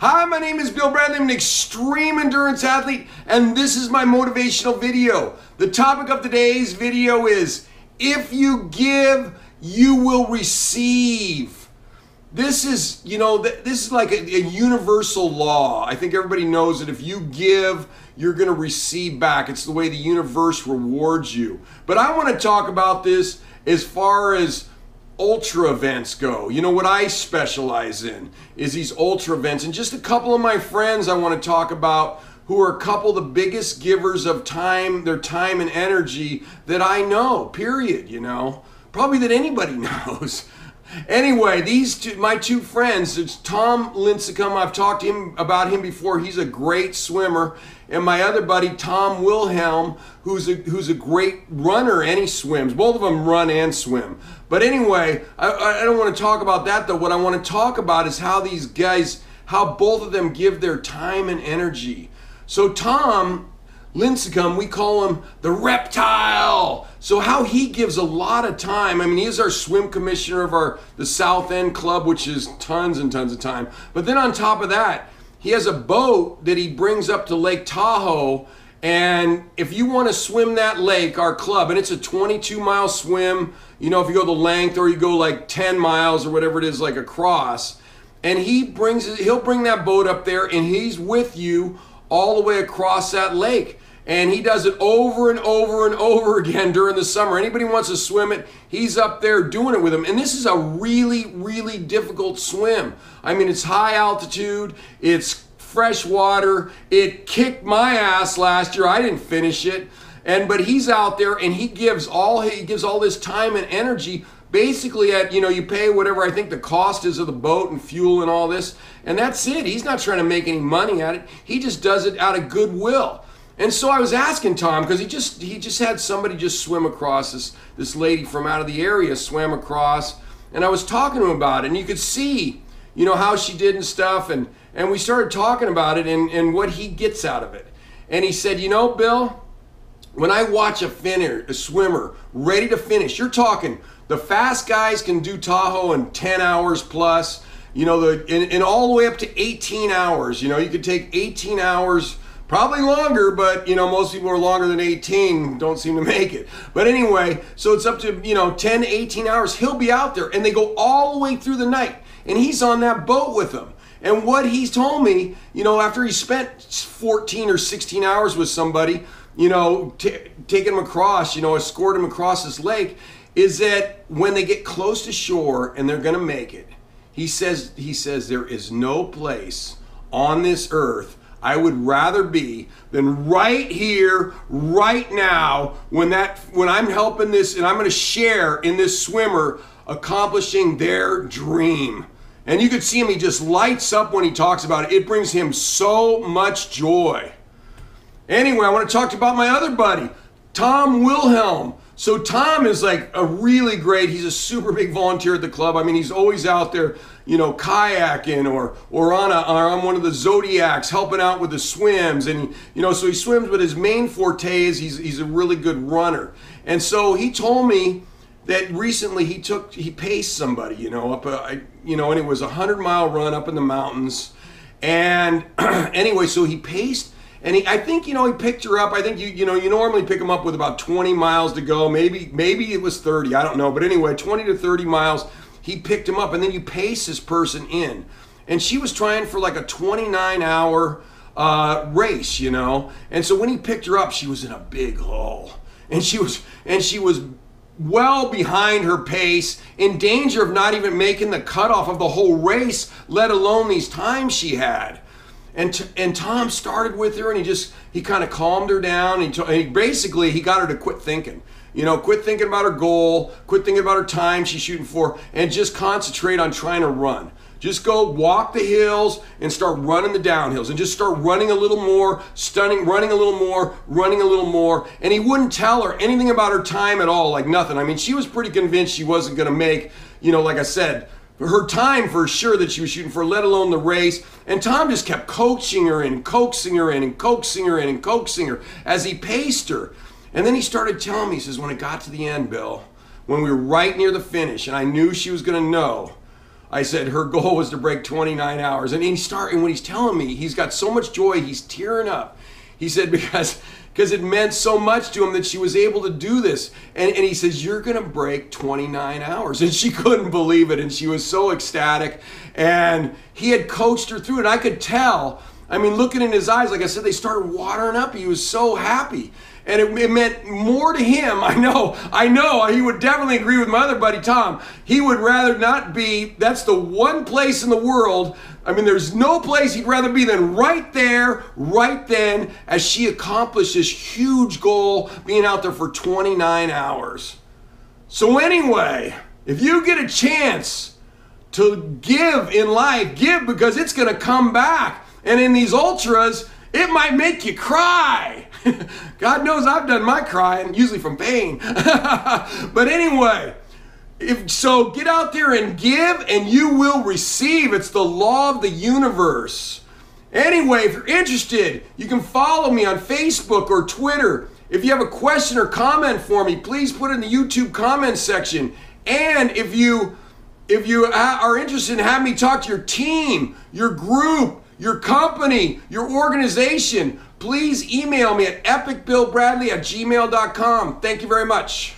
Hi, my name is Bill Bradley. I'm an extreme endurance athlete, and this is my motivational video. The topic of today's video is, if you give, you will receive. This is, this is like a universal law. I think everybody knows that if you give, you're going to receive back. It's the way the universe rewards you. But I want to talk about this as far as ultra events go. You know, what I specialize in is these ultra events. And just a couple of my friends I want to talk about who are a couple of the biggest givers of time, their time and energy that I know, period, probably that anybody knows. Anyway, my two friends, it's Tom Lincecum. I've talked to him about him before. He's a great swimmer. And my other buddy, Tom Wilhelm, who's a great runner, and he swims. Both of them run and swim. But anyway, I don't want to talk about that though. What I want to talk about is how these guys, how both of them give their time and energy. So Tom Lincecum, we call him the reptile. So how he gives a lot of time. I mean, he is our swim commissioner of the South End Club, which is tons and tons of time. But then on top of that, he has a boat that he brings up to Lake Tahoe. And if you want to swim that lake, our club, and it's a 22-mile swim, if you go the length or you go like 10 miles or whatever it is, like across, and he'll bring that boat up there and he's with you all the way across that lake. And he does it over and over and over again during the summer. Anybody wants to swim it, he's up there doing it with him. And this is a really, really difficult swim. I mean, it's high altitude, it's fresh water. It kicked my ass last year. I didn't finish it. But he's out there and he gives all this time and energy basically at, you pay whatever I think the cost is of the boat and fuel and all this. And that's it. He's not trying to make any money at it. He just does it out of goodwill. And so I was asking Tom, because he just had somebody just swim across, this lady from out of the area swam across, and I was talking to him about it, and you could see, how she did and stuff, and we started talking about it and what he gets out of it. And he said, Bill, when I watch a swimmer ready to finish, you're talking, the fast guys can do Tahoe in 10 hours plus, and all the way up to 18 hours. You could take 18 hours, probably longer, but most people are longer than 18, don't seem to make it. But anyway, so it's up to 10 to 18 hours. He'll be out there and they go all the way through the night, and he's on that boat with them. And what he's told me, after he spent 14 or 16 hours with somebody, taking him across, escort him across this lake, is that when they get close to shore and they're going to make it, he says there is no place on this earth I would rather be than right here, right now, when I'm helping this, and I'm going to share in this swimmer accomplishing their dream. And you could see him, he just lights up when he talks about it. It brings him so much joy. Anyway, I want to talk about my other buddy, Tom Wilhelm. So Tom is like a really great, he's a super big volunteer at the club. I mean, he's always out there, kayaking or on one of the Zodiacs, helping out with the swims. And, so he swims, but his main forte is he's a really good runner. And so he told me that recently he paced somebody, and it was a 100-mile run up in the mountains. And anyway, so he paced. And I think, he picked her up. I think, you normally pick them up with about 20 miles to go. Maybe it was 30. I don't know. But anyway, 20 to 30 miles, he picked him up. And then you pace this person in. And she was trying for like a 29-hour race, And so when he picked her up, she was in a big hole. And she was well behind her pace, in danger of not even making the cutoff of the whole race, let alone these times she had. And Tom started with her, and he kind of calmed her down. And he got her to quit thinking. Quit thinking about her goal, quit thinking about her time she's shooting for, and just concentrate on trying to run. Just go walk the hills and start running the downhills, and just start running a little more, running a little more, running a little more. And he wouldn't tell her anything about her time at all, like nothing. I mean, she was pretty convinced she wasn't going to make, like I said, her time for sure that she was shooting for, let alone the race. And Tom just kept coaching her and coaxing her in and coaxing her in and coaxing her as he paced her. And then he started telling me, he says, when it got to the end, Bill, when we were right near the finish and I knew she was going to know, I said her goal was to break 29 hours. And when he's telling me, he's got so much joy, he's tearing up. He said because it meant so much to him that she was able to do this. And he says, you're going to break 29 hours. And she couldn't believe it. And she was so ecstatic. And he had coached her through it. I could tell. I mean, looking in his eyes, like I said, they started watering up. He was so happy. And it meant more to him. I know. He would definitely agree with my other buddy, Tom. He would rather not be, that's the one place in the world, I mean, there's no place he'd rather be than right there, right then, as she accomplished this huge goal, being out there for 29 hours. So anyway, if you get a chance to give in life, give because it's going to come back. And in these ultras, it might make you cry. God knows I've done my crying, usually from pain. But anyway, so get out there and give and you will receive. It's the law of the universe. Anyway, if you're interested, you can follow me on Facebook or Twitter. If you have a question or comment for me, please put it in the YouTube comment section. And if you are interested in having me talk to your team, your group, your company, your organization, please email me at epicbillbradley@gmail.com. Thank you very much.